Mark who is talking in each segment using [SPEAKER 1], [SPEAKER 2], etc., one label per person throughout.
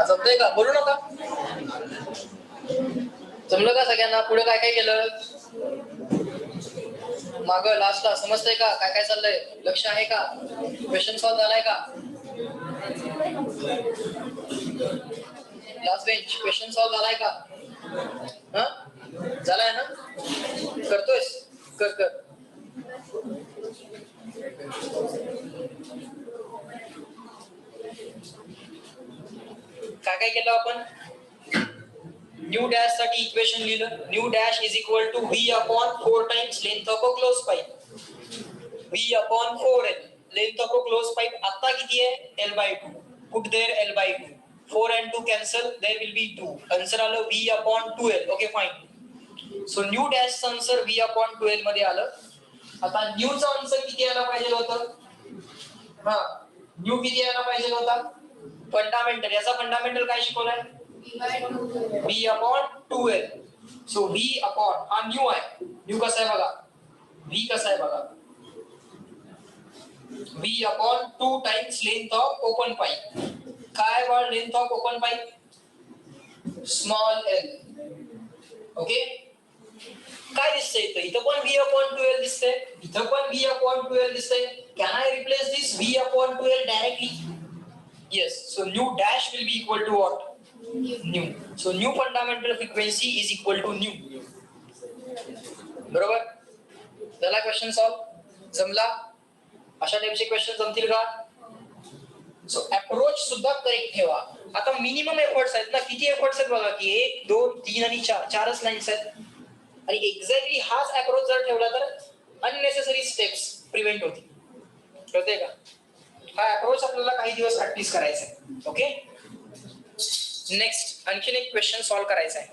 [SPEAKER 1] जमतंय का? बोलू नका. जमलं का सगळ्यांना? पुढे काय काय केलं? माग लास्टला समजतंय का काय काय चाललंय? लक्ष आहे का? क्वेश्चन सॉल्व झालाय का? लास्ट बेंच क्वेश्चन सॉल्व झालाय का? हा झालाय ना? करतोयस? कर कर. काय काय केलं आपण? न्यू डॅश साठी इक्वेशन लिहिलं. Nu dash is equal to V upon 4 times length of a close pipe. V upon 4L. Length of a close pipe आता किती आहे? L/2. Put there L/2. 4 and 2 cancel. There will be 2. Answer आलं V upon 2L. Okay fine. So new dash answer V upon 2L मध्ये आलं. आता new चा answer किती यायला पाहिजे होतं? हा न्यू किती यायला पाहिजे होता? फंडामेंटल. याचा फंडामेंटल काय शिकवलाय? V upon 2L. So V upon हा न्यू आहे. न्यू कसा आहे बघा. V कसा आहे बघा. V upon 2 times length of open pipe. काय बळ length of open pipe? Small l. Okay. काय दिसतंय इथं? इथं पण V upon 2L दिसतंय. इथं पण V upon 2L दिसतंय. Can I replace this V upon 2L directly? Yes. So new dash will be equal to what? New. So new fundamental frequency is equal to new. बरोबर? झाला question solve? जमला? अशा टाइपचे question जमतील का? So approach सुद्धा correct ठेवा. आता मिनिमम एफर्ट्स आहेत ना. किती एफर्ट्स आहेत बघा की 1 2 3 आणि 4 चारच लाईन्स आहेत. आणि एक्झॅक्टली हाच अप्रोच जर ठेवला तर अननेसेसरी स्टेप्स प्रिव्हेंट होतील. कळतंय का? हा अप्रोच आपल्याला काही दिवस प्रॅक्टिस करायचा आहे. ओके. नेक्स्ट आणखीन एक क्वेश्चन सॉल्व करायचा आहे.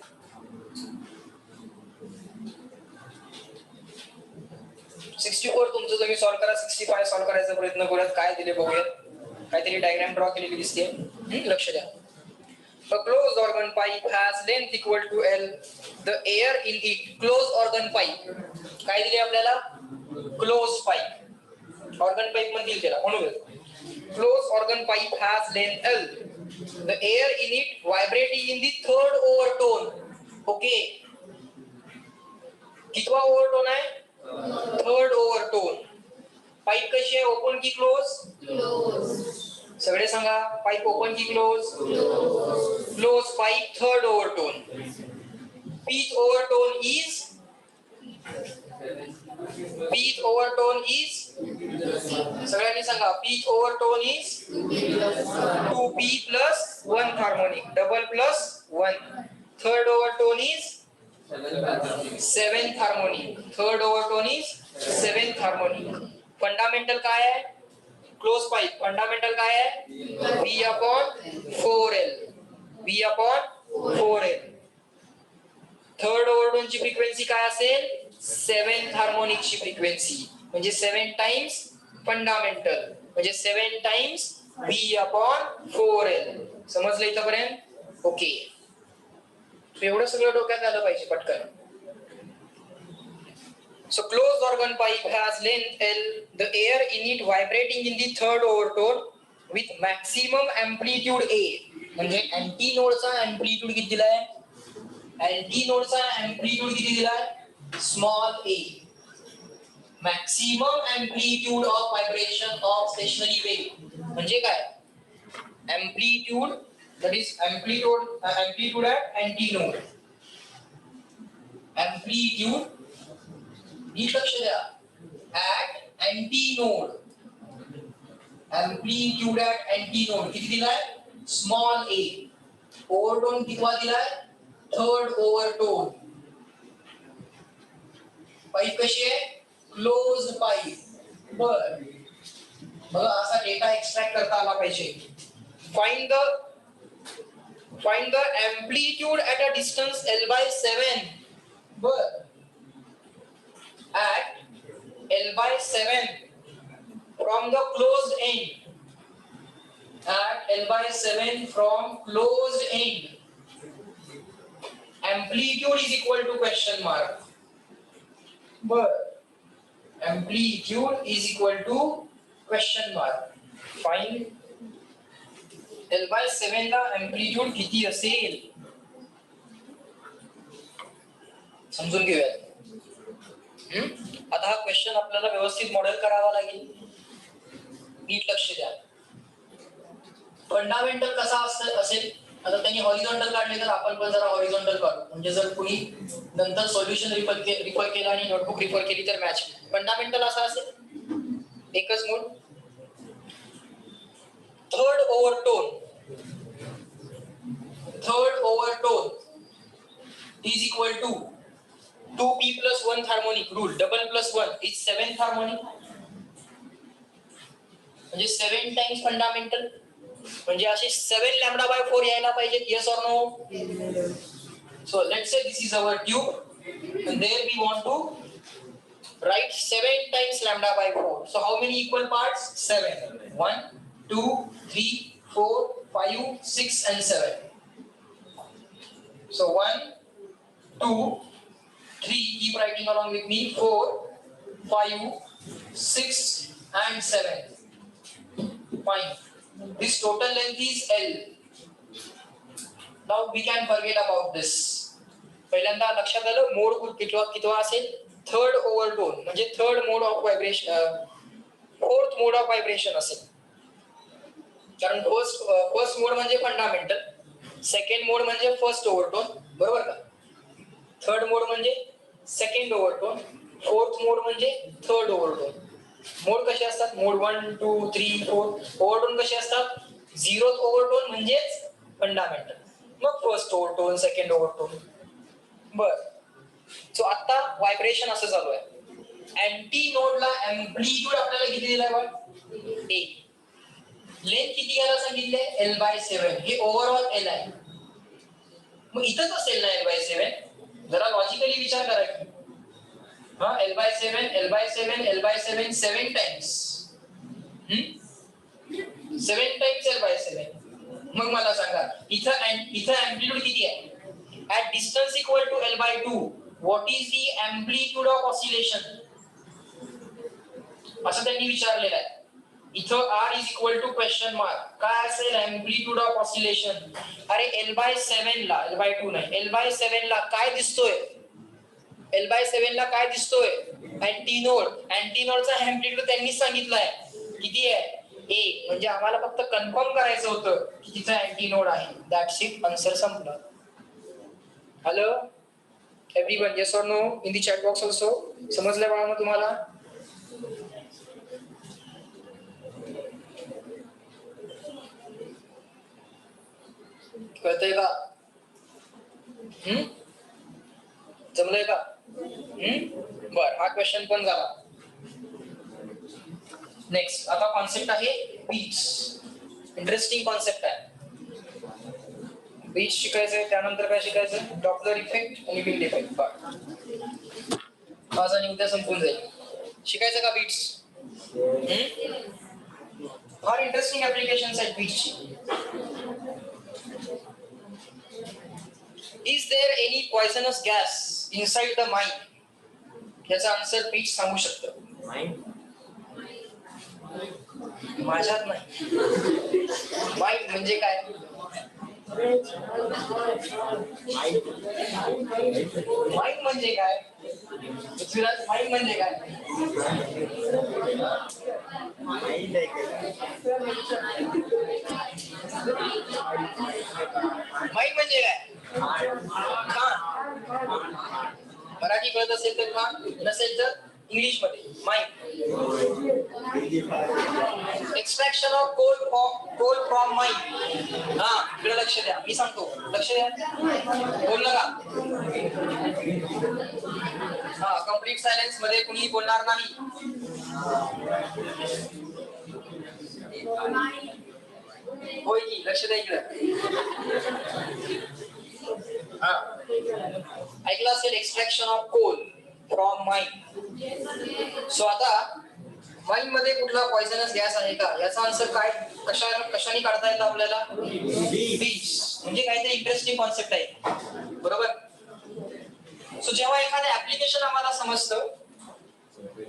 [SPEAKER 1] तुमचं तुम्ही सॉल्व करा. 65 सॉल्व करायचा प्रयत्न करूयात. काय दिले बघूयात. काहीतरी डायग्राम ड्रॉ केलेली दिसते. लक्ष द्या. A closed organ pipe has length equal to L. The air in it. Closed organ pipe. काय दिले आपल्याला? Closed pipe. Organ pipe म्हणतील त्याला म्हणून. Closed organ pipe has length L. The air in it vibrating in the third overtone. Okay. कितवा ओव्हरटोन आहे? Third ओव्हरटोन. Pipe कशी आहे? ओपन की क्लोज? क्लोज. सगळे सांगा. पाईप ओपन की close? Close pipe third overtone. Pitch overtone is सगळ्यांनी सांगा. Pitch overtone is 2P plus 1 harmonic. Double plus 1. Third overtone is 7th harmonic. Third overtone is 7th harmonic. Fundamental काय आहे? Close pipe. Fundamental काय आहे? V upon 4L. V upon 4L. Third overtone ची frequency काय असेल? 7th harmonic ची frequency. म्हणजे 7 times fundamental. म्हणजे 7 टाइम्स V upon 4L. समजलं इथपर्यंत? ओके. एवढं सगळं डोक्यात आलं पाहिजे पटकन. So closed organ pipe has length L. The air in it vibrating in the third overtone with maximum amplitude A. म्हणजे अँटीनोडचा अँप्लिट्यूड किती दिलाय? अँटीनोडचा अँप्लिट्यूड किती दिलाय? Small a. Maximum amplitude of vibration of stationery wave म्हणजे काय? Amplitude that is amplitude at antinode. Amplitude नीट लक्ष द्या. at antinode. Amplitude at antinode किती दिलाय? Small a. ओव्हरटोन कितवा दिलाय? थर्ड ओव्हरटोन. पाईप कशी आहे? Closed pipe. बर बघा असा डेटा एक्सट्रॅक्ट करता आला पाहिजे. Find the amplitude at a distance L/7. But at L/7 from the closed end. At L/7 from closed end. amplitude is equal to question mark. बर, amplitude is equal to question mark. Find L/7 ला amplitude किती असेल समजून घेऊया. आता हा question आपल्याला व्यवस्थित मॉडेल करावा लागेल. नीट लक्ष द्या. फंडामेंटल कसा असेल, आता त्यांनी हॉरिझॉन्टल काढले तर आपण पण जरा हॉरिझॉन्टल काढू, म्हणजे जर कुणी नंतर सोल्युशन रिफर केला आणि नोटबुक रिफर केली तर मॅच. फंडामेंटल असा असेल, एकच मोड, third ओव्हरटोन is equal to 2p plus 1th harmonic rule, double plus 1 is 7th harmonic, म्हणजे 7 टाइम्स फंडामेंटल, म्हणजे असे 7 लॅम्बडा बाय 4 यायला पाहिजे. yes or no? So let's say this is our tube and there we want to write 7 times lambda by 4. So how many equal parts? 7. 1 2 3 4 5 6 and 7. So 1 2 3, keep writing along with me, 4 5 6 and 7. Fine. This total length is L. Now we can forget about this. पहिल्यांदा लक्षात आलं मोड कितवा असेल, third ओव्हरटोन, म्हणजे third mode of vibration, fourth mode of vibration असेल. कारण first मोड म्हणजे fundamental, second मोड म्हणजे फर्स्ट ओव्हरटोन, बरोबर का. थर्ड मोड म्हणजे सेकंड ओव्हरटोन, फोर्थ मोड म्हणजे थर्ड ओव्हरटोन. मोड कसे असतात, मोड 1 2 3 4. ओव्हरटोन कसे असतात, झिरोथ ओव्हरटोन म्हणजेच फंडामेंटल, मग फर्स्ट ओव्हरटोन, सेकंड ओव्हरटोन. बर, सो आता व्हायब्रेशन असं चालू आहे. अँटी नोडला अँप्लिट्यूड आपल्याला किती दिलाय बघ, 1. लेंथ किती घ्यायला सांगितले, L/7. हे ओव्हरऑल L आहे, मग इथंच असेल ना L/7. जरा लॉजिकली विचार करा की L/7 7 टाइम्स 7 टाइम्स L/7. मग मला सांगा इथं अँप्लिट्यूड किती आहे. At distance equal to L/2, what is the amplitude of oscillation? असं त्यांनी विचारलेलं आहे. इथं R is equal to question mark. काय असेल amplitude of oscillation? अरे L/7 ला, L/2 नाही, L/7 ला काय दिसतोय, L/7 ला काय दिसतोय, अँटीनोड. अँटीनोडचा अँप्लिट्यूड त्यांनी सांगितलंय किती आहे, 1. म्हणजे आम्हाला फक्त कन्फर्म करायचं होतं की तिथं अँटीनोड आहे. दॅट्स इट, आन्सर संपलं. Hello everyone, yes or no in the chat box also. समजलं बाळा मग तुम्हाला. कळतंय का, जमलंय का. बर, हा क्वेश्चन पण झाला. नेक्स्ट आता कॉन्सेप्ट आहे बीट्स. इंटरेस्टिंग कॉन्सेप्ट आहे. बीट्स शिकायचंय, त्यानंतर काय शिकायचं, डॉपलर इफेक्ट आणि विंड इफेक्ट. आज आणि उद्या संपून जाईल. शिकायचं का बीट्स. फार इंटरेस्टिंग ऍप्लिकेशन्स आहेत बीट्सची. Is there any poisonous gas inside the mine? याचा आन्सर बीट्स सांगू शकतं. माझ्यात नाही. माईन म्हणजे काय, माईन म्हणजे काय, पृथ्वीराज माईन म्हणजे काय. माईन म्हणजे काय, मराठी कळत असेल तर खान, नसेल तर इंग्लिश मध्ये माईन. एक्सट्रॅक्शन ऑफ कोल फ्रॉम माईन. हा, इकडे लक्ष द्या, मी सांगतो, लक्ष द्या. बोललं का. हा, कम्प्लीट सायलेन्स मध्ये कुणी बोलणार नाही. होय की, लक्ष द्या इकडे. हा, ऐकलं असेल एक्सट्रॅक्शन ऑफ कोल फ्रॉम माईन. सो आता माईन मध्ये कुठला पॉइझनस गॅस आहे का, याचा आन्सर काय, कशाने काढता येतं आपल्याला, बीट्स. म्हणजे काहीतरी इंटरेस्टिंग कॉन्सेप्ट आहे, बरोबर. सो जेव्हा एखादं ऍप्लिकेशन आम्हाला समजतं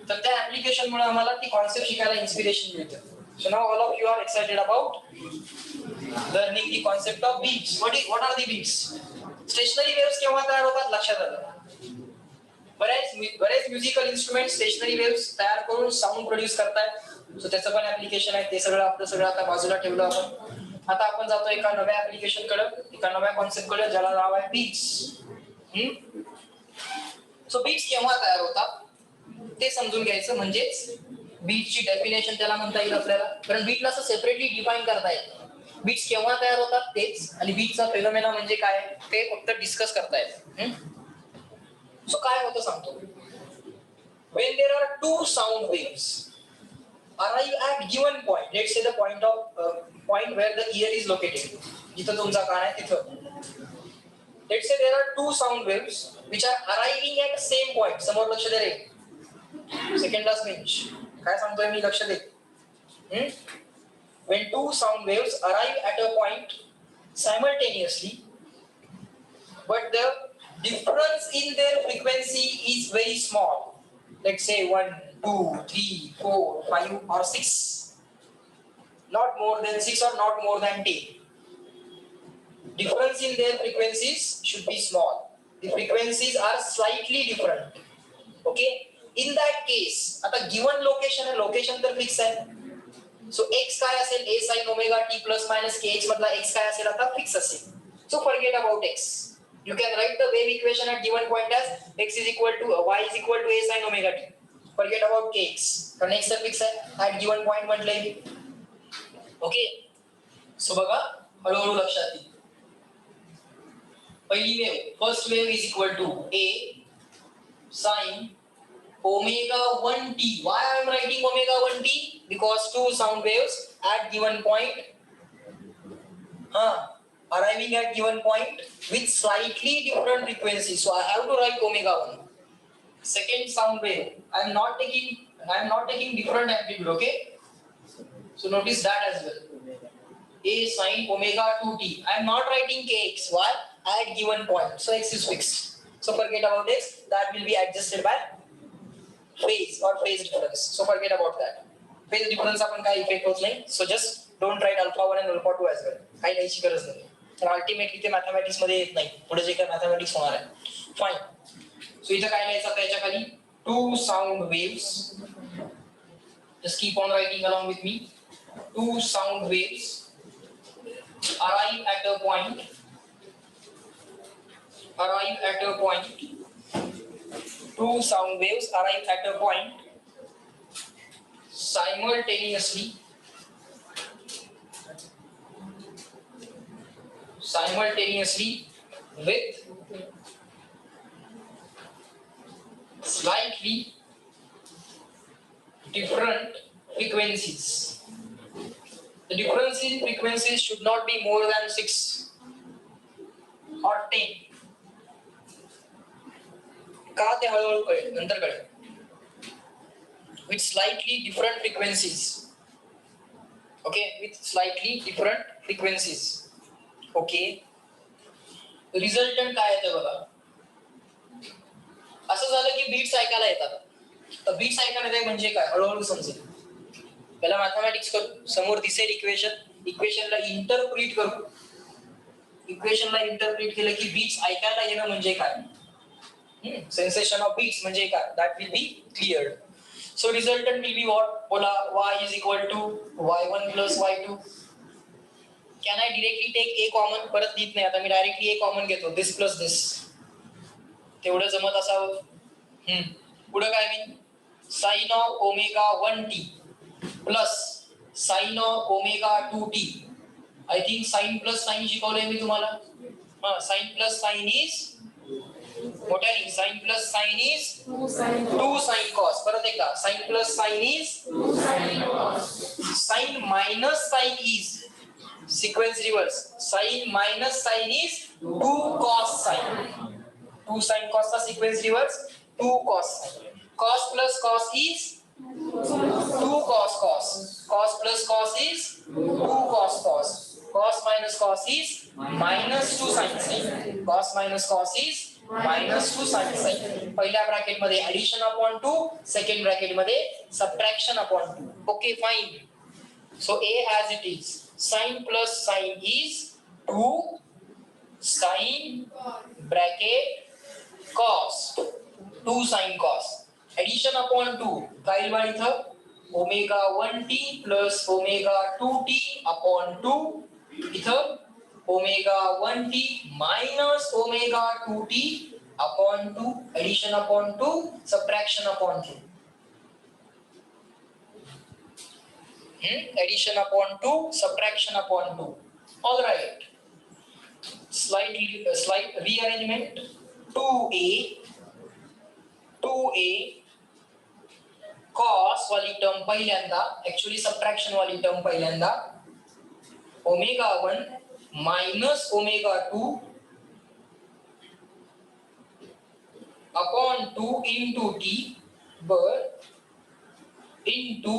[SPEAKER 1] तर त्या ऍप्लिकेशन मुळे आम्हाला ती कॉन्सेप्ट शिकायला इन्स्पिरेशन मिळतं. So now all of you are excited about learning the concept of beats. What are the beats? Stationary waves केव्हा तयार होतात लक्षात आलं. बरेच म्युझिकल इन्स्ट्रुमेंट स्टेशनरी वेव्स तयार करून साऊंड प्रोड्यूस करतायत. सो त्याचं पण ऍप्लिकेशन आहे. ते सगळं आता बाजूला ठेवलं आपण. आता आपण जातो एका नव्या ऍप्लिकेशन कडे, एका नव्या कॉन्सेप्ट कडे ज्याला नाव आहे बीट्स. सो बीट्स केव्हा तयार होतात ते समजून घ्यायचं, म्हणजेच बीटची डेफिनेशन त्याला म्हणता येईल आपल्याला. कारण बीटला असं सेपरेटली डिफाइन करता येतं. बीट्स केव्हा तयार होतात तेच, आणि बीटचा फेनोमेना म्हणजे काय ते फक्त डिस्कस करता येतं. सो काय होतं सांगतो. When there are two sound waves arrive at given point, let's say the point where the ear is located, जिथं तुमचा कान आहे तिथं. Let's say there are two sound waves which are arriving at same point. समोर लक्ष दे रे. Second last bench. काय सांगतोय मी, लक्ष दे. When two sound waves arrive at a point simultaneously, but the difference in their frequency is very small. Let's say 1, 2, 3, 4, 5 or 6. Not more than 6 or not more than 10. Difference in their frequencies should be small. The frequencies are slightly different. Okay? In that case, आता given location है, location तर fix है. So x काय असेल, a sin omega t plus minus kx मधला x काय असेल आता fix असेल. So forget about x. You can write the wave equation at given point as x is equal to y is equal to a sin omega t. Forget about kx. कारण x तर fix आहे at given point म्हटलंय मी. Okay. So बघा हळूहळू लक्षात येईल. पहिली wave, first wave is equal to a sin omega 1t. Why I am writing omega 1t? Because two sound waves at given point arriving at given point with slightly different frequencies. So I have to write omega 1. Second sound wave, I am not taking different amplitude, okay? So notice that as well. A sin omega 2t. I am not writing kx. Why? At given point. So x is fixed. So forget about x. That will be adjusted by phase or phase difference. So forget about that. Phase difference आपण काय effect होत नाही. So just don't write alpha 1 and alpha 2 as well. काही लिहायची गरज नाही. तर ultimately ते मॅथमॅटिक्स मध्ये येत नाही. पुढे जे काय मॅथमॅटिक्स होणार आहे. फाईन. सो इथं काय लिहायचं त्याच्या खाली two sound waves. Just keep on writing along with me. Two sound waves arrive at a point two sound waves arrive at a point simultaneously with slightly different frequencies. The difference in frequencies should not be more than 6 or 10. का ते हळूहळू कळेल, नंतर कळेल. With slightly different frequencies. Okay, with slightly different frequencies. Okay. Resultant काय येतं बघा. असं झालं की बीट्स ऐकायला येतात. तर बीट्स ऐकायला येतात म्हणजे काय, हळूहळू समजेल. पहिला मॅथमॅटिक्स करू. समोर दिसेल इक्वेशनला इंटरप्रिट करू. इक्वेशनला इंटरप्रिट केलं की बीट्स ऐकायला येणं म्हणजे काय, सेन्सेशन ऑफ बीट्स म्हणजे काय, that will be cleared. So resultant will be what, बोला y is equal to y1 plus y2. Can I directly take a common, परत लिहित नाही आता मी, डायरेक्टली a कॉमन घेतो, दिस प्लस दिस. तेवढं जमत असावं. पुढे काय मी, sine of omega 1t plus sine of omega 2t. I think sine plus sine शिकवलंय मी तुम्हाला. साइन प्लस साइन इज मोठ्याने, sine plus sine is 2 sine cos. परत एकदा, sine plus sine is 2 sine cos. Sine minus sine is sequence reverse. Sine minus sine is 2 cos sine. 2 sine cos चा sequence reverse 2 cos sine. Cos plus cos is 2 cos cos. Cos plus cos is 2 cos cos. Cos minus cos is minus 2 sin sin. Cos minus cos is -2 sin psi. पहिल्या bracket मध्ये addition upon 2, second bracket मध्ये subtraction upon 2. Okay fine. So A as it is. Sin plus sin is 2 sin bracket cos. 2 sin cos. Addition upon 2. काय येईल इथं? Omega 1t plus omega 2t upon 2. इथं omega 1t minus omega 2t upon 2. Addition upon 2, subtraction upon 2. Addition upon 2, subtraction upon 2. All right. Slight rearrangement. 2a cos वाली term पहिल्यांदा, actually subtraction वाली term पहिल्यांदा, omega 1 minus omega 2 upon 2 into t but into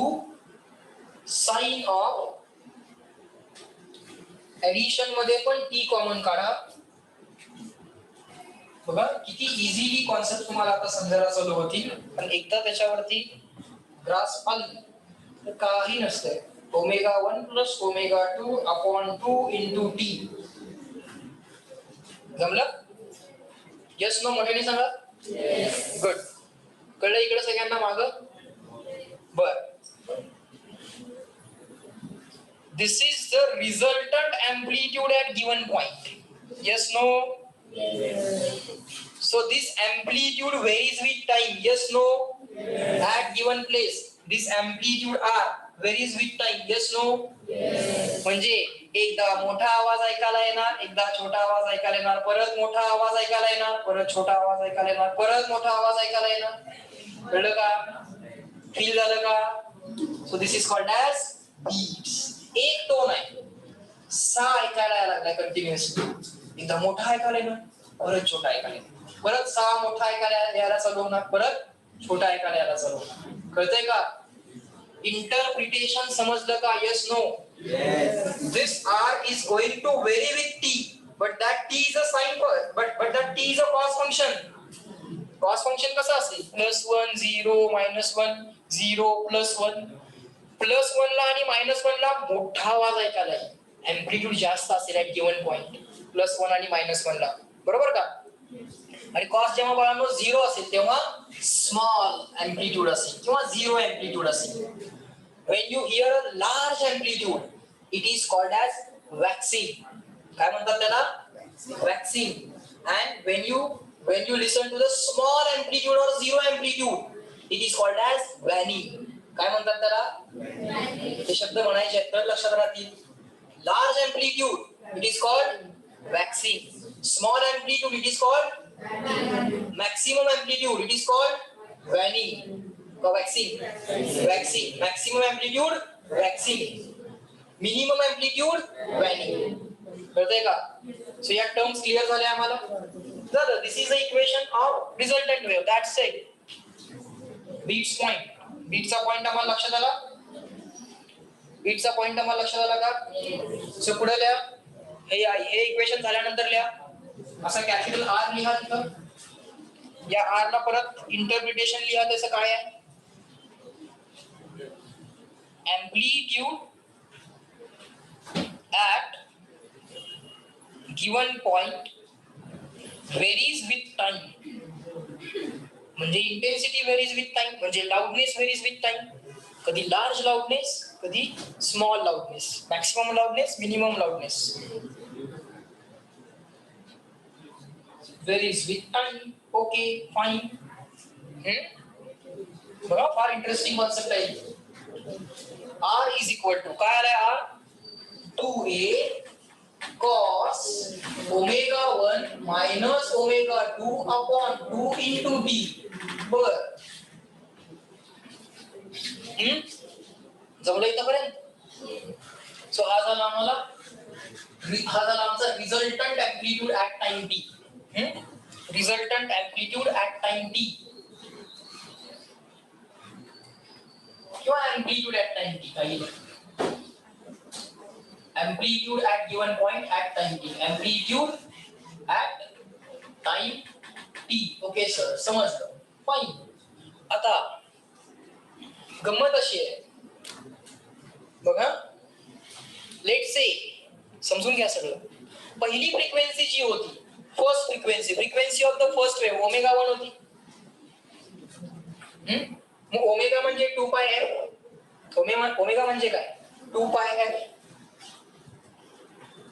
[SPEAKER 1] sin of. Addition मध्ये पण t common काढा. बघा किती easily concept तुम्हाला आता समजायला चालू होतील, पण एकदा त्याच्यावरती ग्रास्प आली तर काही नसतंय. Omega 1 plus omega 2 upon 2 into T. जमलं? यस नो मोठ्याने सांगा. गुड. कळलं इकडे सगळ्यांना माग? बर. This is the resultant amplitude at given point. Yes, no? Yes. So this amplitude varies with time. Yes, no? Yes. At given place, this amplitude R varies with time. Yes, no? Yes. म्हणजे एकदा मोठा आवाज ऐकायला येणार, एकदा छोटा आवाज ऐकायला येणार, परत मोठा आवाज ऐकायला येणार, परत छोटा आवाज ऐकायला येणार, परत मोठा आवाज ऐकायला येणार. कळलं का? फील झालं का? So this is called as beats. एक टोन आहे, सा ऐकायला लागलाय कंटिन्युअसली. एकदा मोठा ऐकायला येणार, परत छोटा ऐकायला येणार, परत सा मोठा ऐकायला यायला चालू होणार, परत छोटा ऐकायला यायला चालू होणार. कळतंय का? इंटरप्रिटेशन समजलं का? Yes no? This R is going to vary with T, but that T is a sine, but that T is a cos function. Cos function कसं असेल? +1 0 -1 0 +1. +1 ला आणि -1 ला मोठा आवाज ऐकायला येईल, एम्प्लिट्यूड जास्त असेल ऍट गिवन पॉइंट. +1 आणि -1 ला, बरोबर का? आणि कॉस जेव्हा बाळांनो 0 असेल तेव्हा स्मॉल एम्प्लिट्यूड असेल किंवा 0 एम्प्लिट्यूड असेल. When you here a large amplitude it is called as waxing. काय म्हणतात त्याला? Waxing. And when you listen to the small amplitude or 0 amplitude it is called as waning. काय म्हणतात त्याला? हे शब्द म्हणायचे तर लक्षात राहतील. Large amplitude it is called waxing. Small amplitude it is called maximum amplitude it is called waning. Waxing. Waxing. Maximum amplitude waxing, minimum amplitude waning. कळतंय का? सो या टर्म्स क्लिअर झाल्या आम्हाला. झालं. This is the equation of resultant wave. That's it. Beats point. बीटचा point आम्हाला लक्षात आला. बीटचा पॉइंट आम्हाला लक्षात आला का? सो पुढे लिहा. हे इक्वेशन झाल्यानंतर लिहा. असा कॅपिटल आर लिहा तिथं. या आर ला परत इंटरप्रिटेशन लिहा. त्याचं काय आहे? Amplitude at given point varies with time. म्हणजे इंटेन्सिटी व्हेरीज विथ टाइम, म्हणजे लाउडनेस व्हेरीज विथ टाइम. कधी लार्ज लाउडनेस, कधी small loudness, maximum loudness, minimum loudness. Varies with time. Okay fine. बघा फार इंटरेस्टिंग कॉन्सेप्ट आहे. आर इज इक्वल टू काय आलाय? R 2a cos omega 1 minus omega 2 upon 2 into t. बर. जमलं इथपर्यंत? सो हा झाला आमचा resultant amplitude at time t. Resultant amplitude at time t किंवा एम्प्लिट्यूड ऍट टाइम t काही. amplitude at given point at time t. Amplitude at time T. Okay sir, समजलं. Fine. आता गंमत अशी आहे बघा, लेट से समजून घ्या सगळं. पहिली फ्रिक्वेन्सी जी होती, first frequency of the first wave omega 1 होती. मग ओमेगा म्हणजे 2 पाय एफ. ओमेगा म्हणजे काय? 2 पाय एफ.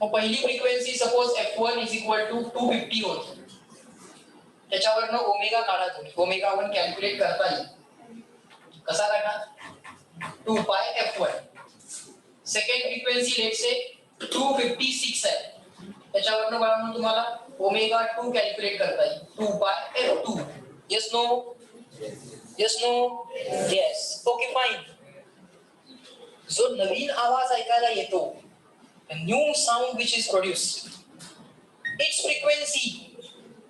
[SPEAKER 1] मग पहिली frequency suppose f1 is equal to 250 होती. त्याच्यावरनं ओमेगा काढा तुम्ही. ओमेगा 1 कॅल्क्युलेट करता येईल. कसा काढा? 2 पाय f1. सेकंड फ्रिक्वेन्सी लेट से 256 आहे. त्याच्यावरनं बघा तुम्हाला ओमेगा 2 कॅल्क्युलेट करता येईल. 2 pi f2. Yes no? Yes no? Yes. Okay fine. जो नवीन आवाज ऐकायला येतो, a new sound which is produced, its frequency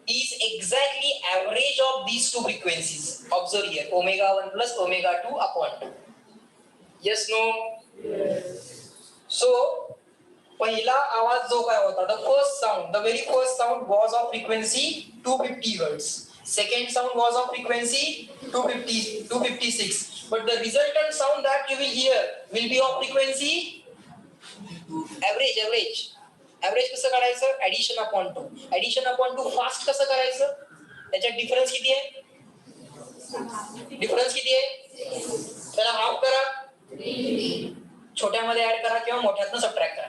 [SPEAKER 1] is exactly average of these two frequencies. Observe here, omega 1 plus omega 2 upon 2. Yes, no? Yes. So, पहिला आवाज जो काय होता, the very first sound was of frequency 250 hertz. Second sound was of frequency 256. But the resultant sound that you will hear will be of frequency average कसं करायचं? Addition upon 2. Addition upon 2 fast कसं करायचं? त्याच्यात difference किती आहे? त्याला half करा, छोट्यामध्ये add करा किंवा मोठ्यातनं सबट्रॅक्ट करा.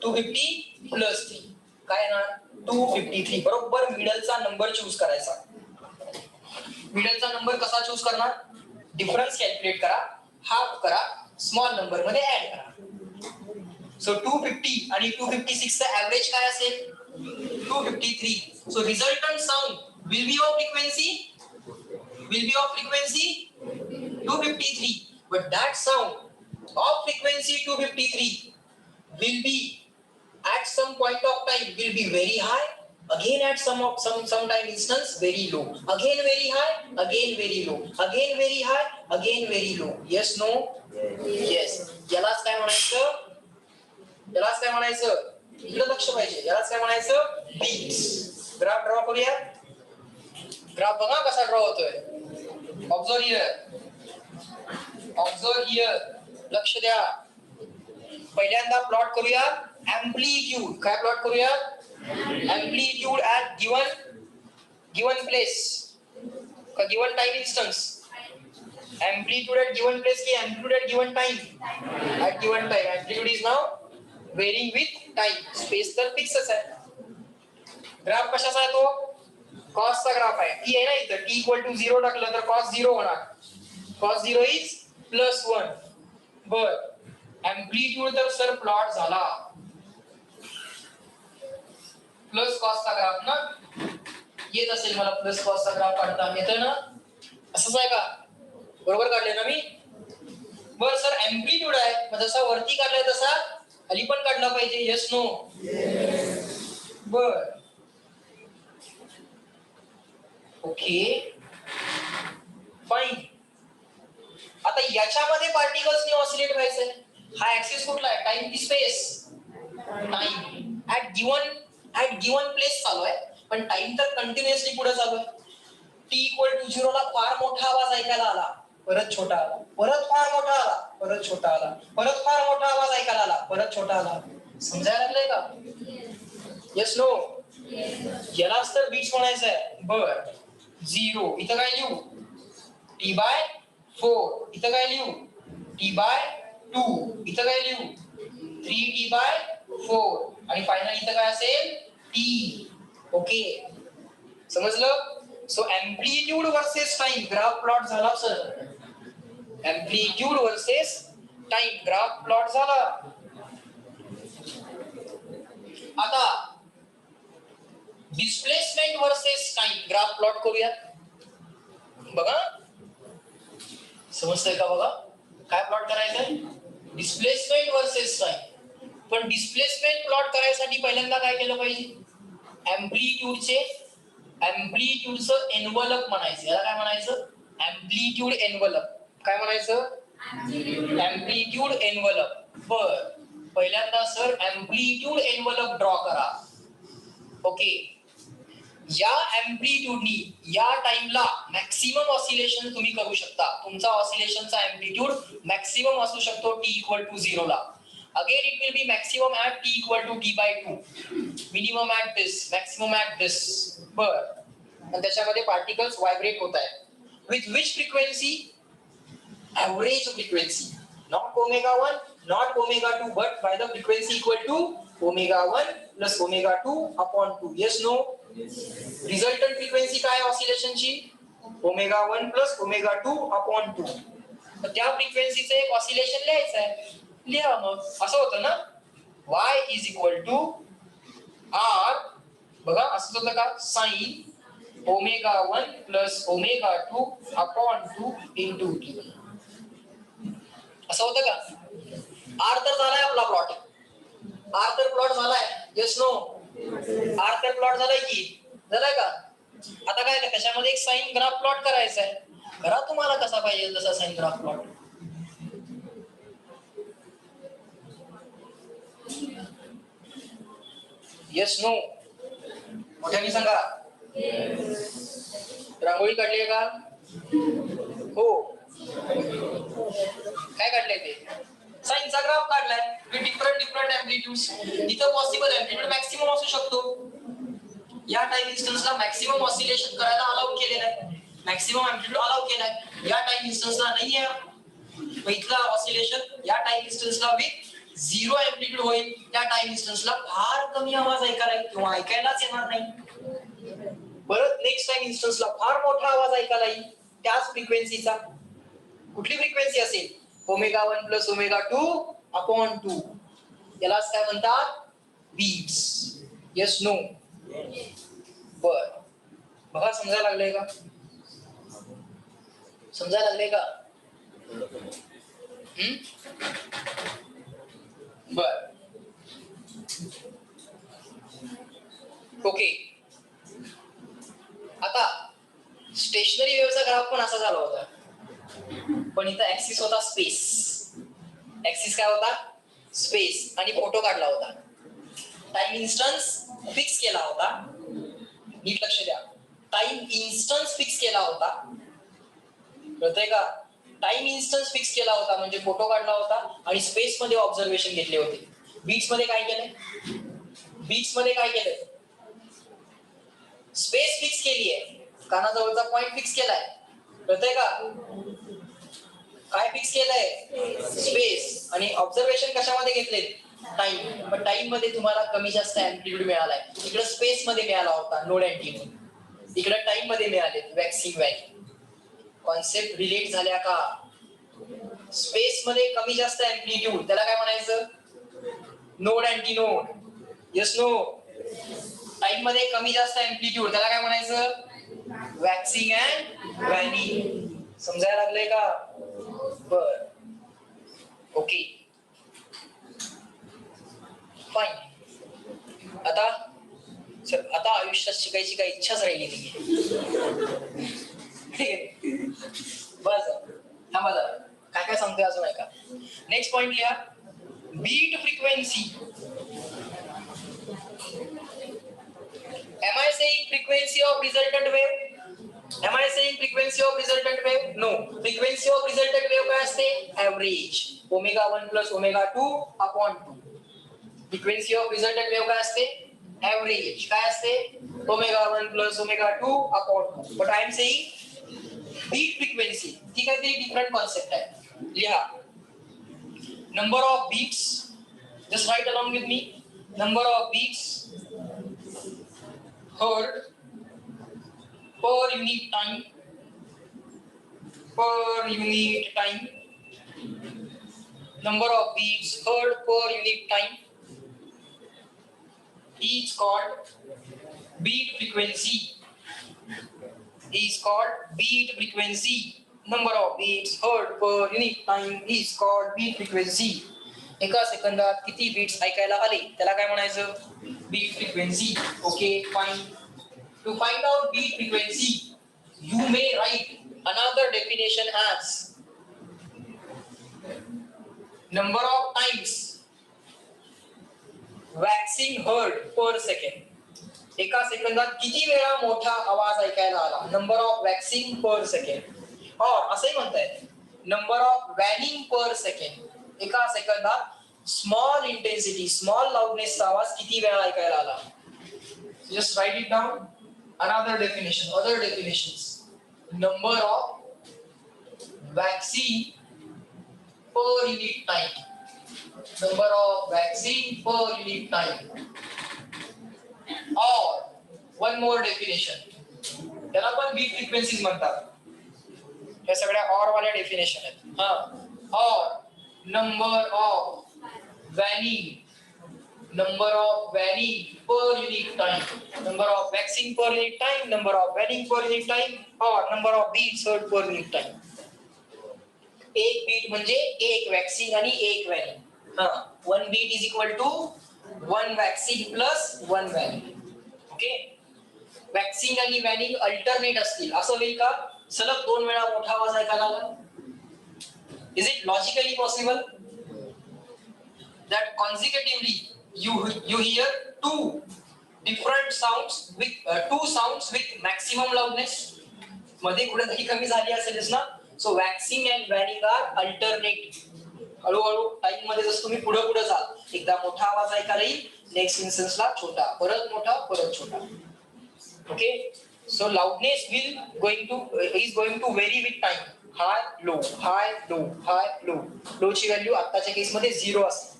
[SPEAKER 1] 250 प्लस 3 काय येणार? 253. बरोबर मिडलचा नंबर चूज करायचा. मिडलचा नंबर कसा चूज करणार? डिफरन्स कॅल्क्युलेट करा, हाफ करा, स्मॉल नंबर मध्ये ऍड करा. सो 250 आणि 256 चा ऍव्हरेज काय असेल? 253. So resultant sound will be of frequency 253. But that sound of frequency 253 will be at some point of time will be very high, again at some time instance very low, again very high, again very low, again very high, again very low. Yes, no? Yes. यालाच काय म्हणायचं? इकडे लक्ष पाहिजे. यालाच काय म्हणायचं? Beats. Graph draw करूया. ग्राफ बघा कसा ड्रॉ होतोय. Observe here. लक्ष द्या. पहिल्यांदा प्लॉट करूया एम्प्लिट्यूड. काय प्लॉट करूया? एम्प्लिट्यूड ऍट गिवन प्लेस का given time instance? Amplitude at given place की amplitude at given time? At given time. Amplitude is now varying with time. Space तर फिक्सच आहे. ग्राफ कशाचा आहे तो? कॉसचा ग्राफ आहे. टी आहे ना इथं. टी इक्वल टू 0 टाकलं तर कॉस 0 होणार. Cos 0 is +1. बर, एम्प्लिट्यूड तर सर प्लॉट झाला प्लस कॉसचा ग्राफ ना. येत असेल मला प्लस कॉसचा ग्राफ काढता येतोय ना? असंच आहे का? बरोबर काढले ना मी? बर सर, एम्प्लिट्यूड आहे, मग जसा वरती काढलाय तसा खाली पण काढला पाहिजे. Yes no? बर, ओके फाईन. आता याच्यामध्ये पार्टिकल्सने ऑसिलेट व्हायचंय. हा ऍक्सिस कुठला आहे? टाइम की space? Time. At given place चालू आहे, पण टाइम तर कंटिन्युअसली पुढे चालू आहे. टी इक्वल टू 0 ला फार मोठा आवाज ऐकायला आला, परत छोटा आला, परत फार मोठा आला, परत छोटा आला, परत फार मोठा आवाज ऐकायला आला, परत छोटा आला. समजायला लागलंय का? Yes no? यालाच तर बीट्स म्हणायचं आहे. बर, 0 इथं काय लिहू? T/4. इथं काय लिहू? T/2. इथं काय लिहू? 3T/4. आणि फायनल इथं काय असेल? T. ओके, समजलं? So amplitude versus time graph plot झाला sir. Amplitude versus time graph plot झाला. आता displacement versus time graph plot करूया. बघा, समजतंय का? बघा काय प्लॉट करायचंय? Displacement versus time. पण डिस्प्लेसमेंट प्लॉट करायसाठी पहिल्यांदा काय केलं पाहिजे? एम्प्लिट्यूडचं एन्व्हलप म्हणायचं. याला काय म्हणायचं? Amplitude envelope. काय म्हणायचं? Amplitude envelope. बर, पहिल्यांदा सर एम्प्लिट्यूड एन्व्हलप ड्रॉ करा. ओके, या एम्प्लिट्यूडनी या टाइमला मॅक्सिमम ऑसिलेशन तुम्ही करू शकता. तुमचा ऑसिलेशनचा एम्प्लिट्यूड मॅक्सिमम असू शकतो t इक्वल टू 0 ला. Again it will be maximum at t equal to t/2, minimum at this, maximum at this. बर, आणि त्याच्यामध्ये पार्टिकल्स व्हायब्रेट होत आहेत. With which frequency? Average frequency, not omega 1, not omega 2, but by the frequency equal to omega 1 plus omega 2 upon 2. Yes, no? Resultant frequency काय ऑसिलेशनची? Omega 1 plus omega 2 upon 2. तर त्या फ्रिक्वेन्सीचं एक ऑसिलेशन लिहायचं आहे. लिहा मग. असं होतं ना, y is equal to r, बघा असं होतं का, sin omega 1 plus omega 2 upon 2 into t. असं होतं का? आर तर झालाय आपला प्लॉट. आर तर प्लॉट झालाय. Yes no? आर तर प्लॉट झालाय की, झालाय का? आता काय त्याच्यामध्ये एक साइन ग्राफ प्लॉट करायचा आहे. करा तुम्हाला कसा पाहिजे तसा sine graph plot. Yes no? मोठ्याने सांगा. रांगोळी काढली का? हो. काय काढलंय ते? साइनचा ग्राफ काढलाय विथ डिफरंट एम्प्लिट्यूड्स. इथं पॉसिबल एम्प्लिट्यूड मॅक्सिमम असू शकतो. या टाइम इन्स्टन्सला मॅक्सिमम ऑसिलेशन करायला अलाउ केलेलं आहे, मॅक्सिमम एम्प्लिट्यूड अलाउ केलाय. या टाइम इन्स्टन्सला नाही आहे. मग इथला ऑसिलेशन या टाइम इन्स्टन्सला विथ 0 एम्प्लिट्यूड होईल. त्या टाइम इन्स्टन्सला फार कमी आवाज ऐकायला येईल किंवा ऐकायलाच येणार नाही. परत नेक्स्ट टाइम इन्स्टन्सला फार मोठा आवाज ऐकायला येईल त्याच फ्रिक्वेन्सीचा. कुठली फ्रिक्वेन्सी असेल? Omega 1 plus omega 2 upon 2. यालाच काय म्हणतात? बीट्स. Yes no? बर, बघा समजायला लागलंय का? समजायला लागलंय का? बर, ओके. आता स्टेशनरी वेव्हचा ग्राफ पण असा झाला होता, पण इथं ऍक्सिस होता स्पेस. ऍक्सिस काय होता? स्पेस. आणि फोटो काढला होता. टाइम इन्स्टन्स फिक्स केला होता. नीट लक्ष द्या. टाइम इन्स्टन्स फिक्स केला होता. कळतंय का? टाइम इन्स्टन्स फिक्स केला होता म्हणजे फोटो काढला होता आणि स्पेस मध्ये ऑब्झर्वेशन घेतले होते. बीट्स मध्ये काय केलंय? बीट्स मध्ये काय केलंय? स्पेस फिक्स केली आहे. कानाजवळचा पॉइंट फिक्स केलाय. कळतंय का? काय फिक्स केलंय? स्पेस. आणि ऑब्झर्वेशन कशामध्ये घेतले? टाइम. पण टाइम मध्ये तुम्हाला कमी जास्त एम्प्लिट्यूड मिळालाय. इकडे स्पेस मध्ये मिळाला होता नोड अँटीनोड, इकडे टाइम मध्ये मिळाले वॅक्सिंग व्हॅल्यू. कॉन्सेप्ट रिलेट झाल्या का? स्पेस मध्ये कमी जास्त एम्प्लिट्यूड त्याला काय म्हणायचं? Node antinode. Yes no? Time मध्ये कमी जास्त एम्प्लिट्यूड त्याला काय म्हणायचं? Waxing and waning. समजायला लागलंय का? बर, ओके, फाईन. आता आयुष्यात शिकायची काही इच्छाच राहिली नाहीये. बस थांबा जरा, काय काय सांगतोय अजून ऐका. नेक्स्ट पॉइंट लिहा. Beat frequency. Am I saying frequency of resultant wave? Am I saying frequency of resultant wave? No. Frequency of resultant wave काय असते? Average. Omega 1 plus omega 2 upon 2. Frequency of resultant wave काय असते? Average. काय असते? Omega 1 plus omega 2 upon 2. But I am saying beat frequency. ती काहीतरी different concept आहे. लिहा. Number of beats. Just write along with me. Number of beats heard per unit time, number of beats heard per unit time is called beat frequency. Number of beats heard per unit time is called beat frequency. एका सेकंदात किती beats ऐकायला आले त्याला काय म्हणायचं? Beat frequency. Okay, fine. To find out beat frequency you may write another definition as number of times waxing heard per second. एका सेकंदात किती वेळा मोठा आवाज ऐकायला आला. Number of waxing per second और असंही म्हणता येते नंबर ऑफ वॅनिंग पर सेकंड. एका सेकंदात स्मॉल इंटेन्सिटी स्मॉल लाउडनेसचा आवाज किती वेळा ऐकायला आला. Just write it down. Another definition other definitions. Number of waxing per unit time. Number of vaccine per unit time. Or one more definition. त्याला पण bit frequencies म्हणतात. हे सगळ्या और वाल्या डेफिनेशन आहेत. हा और number of waning per unit time. Number of vaccine per unit time. Number of वॅनिंग per unit time. और number of beats heard per unit time. एक बीट म्हणजे एक वॅक्सिंग आणि एक waning. One beat is equal to one waxing plus one waning. Okay. Waxing आणि waning alternate असतील असं होईल का. सलग दोन वेळा मोठा आवाज ऐकायला आला. Is it logically possible that consecutively you hear two different sounds with maximum loudness. मध्ये कुठेतरी कमी झाली असेलच ना. So waxing and waning are alternate. हळूहळू टाइम मध्ये जसं तुम्ही पुढे पुढे जाल एकदा मोठा आवाज ऐकायला येईल नेक्स्ट इन्स्टन्सला छोटा परत मोठा परत छोटा. Okay. So loudness is going to vary with time. High low high low high low. Low ची व्हॅल्यू आताच्या केस मध्ये 0 असते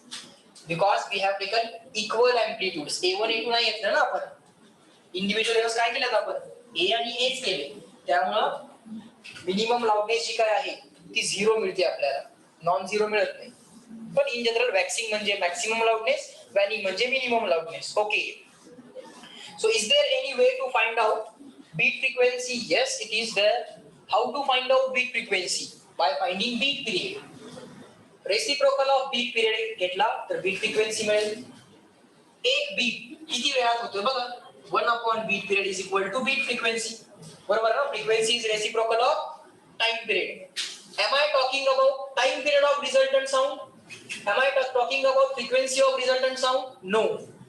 [SPEAKER 1] because we have taken equal amplitudes. A1 A2 नाही घेतलं ना आपण. इंडिव्हिज्युअल लेव्हल्स काय केलेत आपण ए आणि एच केले. त्यामुळं मिनिमम लाउडनेस जी काय आहे ती 0 मिळते आपल्याला. नॉन 0 मिळत नाही. पण इन जनरल वॅक्सिंग म्हणजे मॅक्सिमम लाउडनेस वॅनिंग म्हणजे minimum loudness. Okay. So is there any way to find out beat frequency. Yes it is there. How to find out beat frequency. By finding beat period. Reciprocal of beat period घेतला तर bit frequency मिळेल. एक bit किती वेळात होतो बघा. 1 beat period is equal to beat frequency. बरोबर ना. Frequency is reciprocal of time period. Am I talking about time period of resultant sound? Am I talking about frequency of resultant sound? No.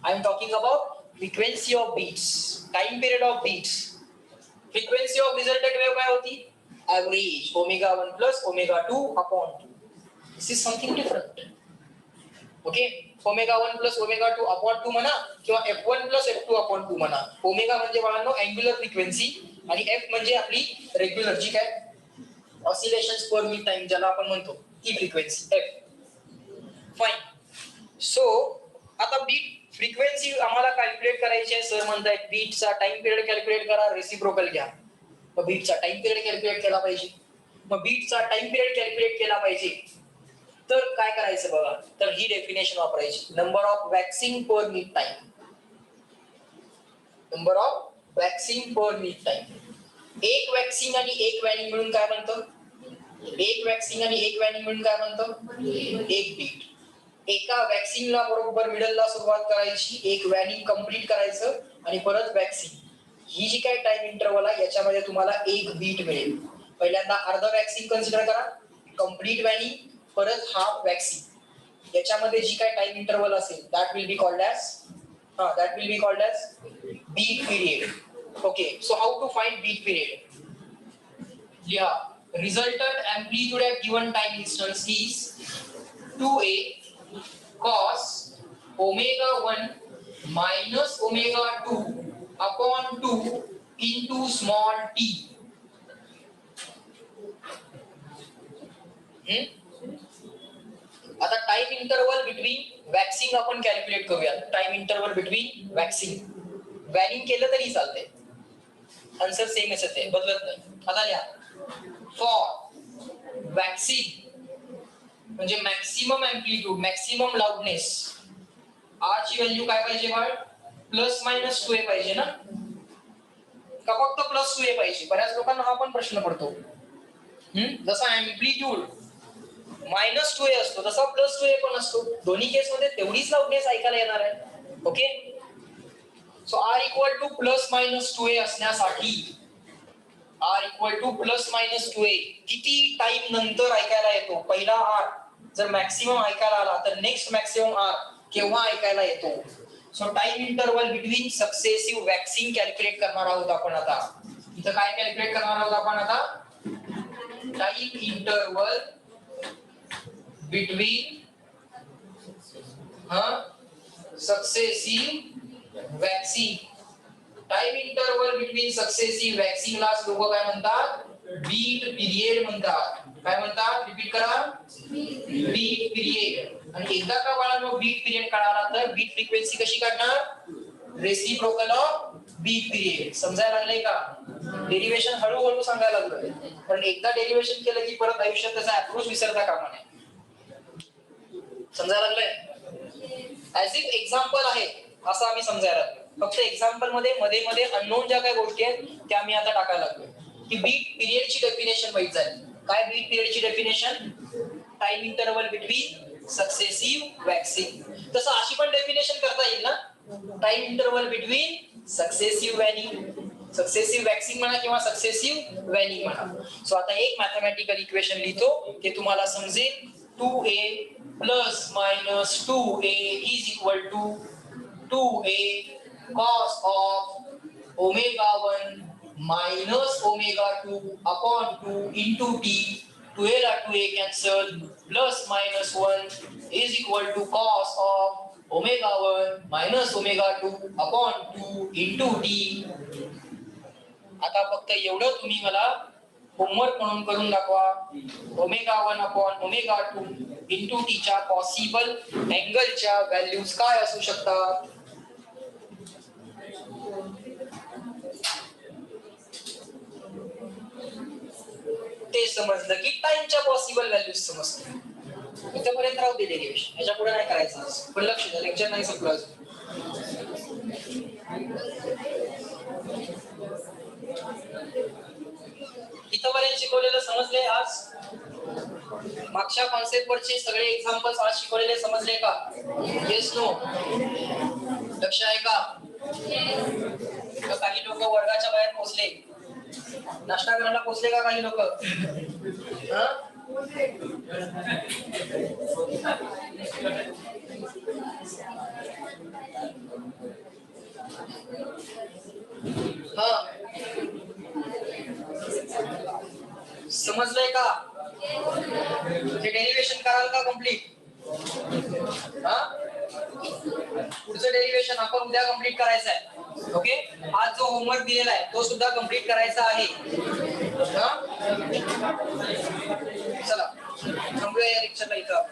[SPEAKER 1] I am talking about frequency of beats. Time period of beats. Frequency of resultant wave काय होती? Average omega 1 plus omega 2 upon 2. This is something different. Okay. Omega 1 plus omega 2 upon 2 म्हणा किंवा f1 plus f2 upon 2 म्हणा. Omega म्हणजे बाळांनो angular frequency आणि f म्हणजे आपली रेग्युलर जी काय ऑसिलेशन्स पर मिनिट टाइम ज्याला आपण म्हणतो ती फ्रिक्वेन्सी f. फाइन. सो आता बीट फ्रिक्वेन्सी आम्हाला कॅल्क्युलेट करायची आहे. सर म्हणतायत बीटचा टाइम पिरियड कॅल्क्युलेट करा रेसिप्रोकल घ्या. मग बीटचा टाइम पिरियड कॅल्क्युलेट केला पाहिजे. मग बीटचा टाइम पिरियड कॅल्क्युलेट केला पाहिजे तर काय करायचं बघा. तर ही डेफिनेशन वापरायची. Number of waxing per minute time. Number of waxing per minute time. एक वॅक्सिंग आणि एक वॅनिंग मिळून काय बनतं. एक वॅक्सिंग आणि एक वॅनिंग मिळून काय बनतं एक बीट. एका वॅक्सिंगला बरोबर मिडलला सुरुवात करायची. एक वॅनिंग कंप्लीट करायचं आणि परत वॅक्सिंग. ही जी काय टाइम इंटरवल आहे याच्यामध्ये तुम्हाला एक बीट मिळेल. पहिल्यांदा अर्ध वॅक्सिंग कन्सिडर करा. कंप्लीट वॅनिंग परत हाफ वॅक्सिंग. याच्यामध्ये जी काय टाइम इंटरवल असेल that will be called as beat period. Okay. So how to find beat period. लिहा. Resultant amplitude at given time instance is 2a cos omega 1 minus omega 2 upon 2 into small t. आता time interval between waxing आपण calculate करूया. Time interval between waxing वॅनिंग केलं तरी चालतंय. Answer सेमच येते बदलत नाही. आता लिहा. फॉर वॅक्सिंग म्हणजे maximum amplitude maximum loudness R ची व्हॅल्यू काय पाहिजे बाळ प्लस मायनस 2a पाहिजे ना का फक्त प्लस 2a पाहिजे. बऱ्याच लोकांना हा पण प्रश्न पडतो. जसा अँप्लिट्यूड मायनस 2a असतो तसा प्लस 2a पण असतो. दोन्ही केस मध्ये तेवढीच लाउडनेस ऐकायला येणार आहे. Okay. So R equal to plus minus 2a असण्यासाठी R equal to plus minus 2a किती टाइम नंतर ऐकायला येतो. पहिला आर जर मॅक्सिमम ऐकायला आला तर नेक्स्ट मॅक्सिमम आर केव्हा ऐकायला येतो. So time interval between successive waxing calculate करणार आहोत आपण आता. इथं काय कॅल्क्युलेट करणार आहोत आपण आता? Time interval between successive waxing. Time interval between successive वॅक्सिंगला लोक काय म्हणतात? बीट पिरियड म्हणतात. काय म्हणतात? रिपीट करा. Beat period. आणि एकदा का बाळांनो बीट पिरियड कळाला तर बीट फ्रिक्वेन्सी कशी काढणार? Reciprocal of beat period. समजायला लागले का? डेरिवेशन हळूहळू सांगायला लागलोय, पण एकदा डेरिवेशन केलं की परत आयुष्यात त्याचा अप्रोच विसरता कामा नये. समजायला लागलंय? ऍज इफ एक्झाम्पल आहे असं आम्ही समजायला लागलो. फक्त एक्झाम्पल मध्ये मध्ये मध्ये अननोन ज्या काही गोष्टी आहेत त्या मी आता टाकायला लागलोय. की बीट पिरियडची डेफिनेशन माहित झाली. काय बीट पिरियडची definition? Time interval between successive waxing. तसं अशी पण डेफिनेशन करता येईल ना, time interval between successive waning. Successive waxing म्हणा किंवा सक्सेसिव्ह वॅनिंग म्हणा. सो आता एक मॅथमॅटिकल इक्वेशन लिहितो ते तुम्हाला समजेल. 2a plus minus 2a is equal to 2a cos of omega 1 minus omega 2 upon 2 into t. 2a ला 2a cancel, plus minus 1 is equal to cos of omega 1 minus omega 2 upon 2 into t. आता फक्त एवढं तुम्ही मला homework म्हणून करून दाखवा. Omega 1 upon omega 2 into T च्या पॉसिबल अँगलच्या व्हॅल्यूज काय असू शकतात? ते समजलं की टाइमच्या पॉसिबल व्हॅल्यूज समजतात. इथपर्यंत राहू दे डेरिवेशन, याच्या पुढे नाही करायचं. पण लक्ष द्या, लेक्चर नाही संपलं. इथपर्यंत शिकवलेलं समजले? आज मागच्या कॉन्सेप्ट वरचे सगळे एक्झाम्पल्स आज शिकवलेले समजले का? Yes no? लक्ष आहे का? काही लोक वर्गाच्या बाहेर पोहोचले, नाश्ता करायला पोहोचले का काही लोक? समजलंय का? हे डेरिवेशन कराल का कम्प्लीट? पुढचं डेरिवेशन आपण उद्या कम्प्लीट करायचं आहे. ओके, आज जो होमवर्क दिलेला आहे तो सुद्धा कम्प्लीट करायचा आहे. चला थांबूया या लेक्चरला इथं.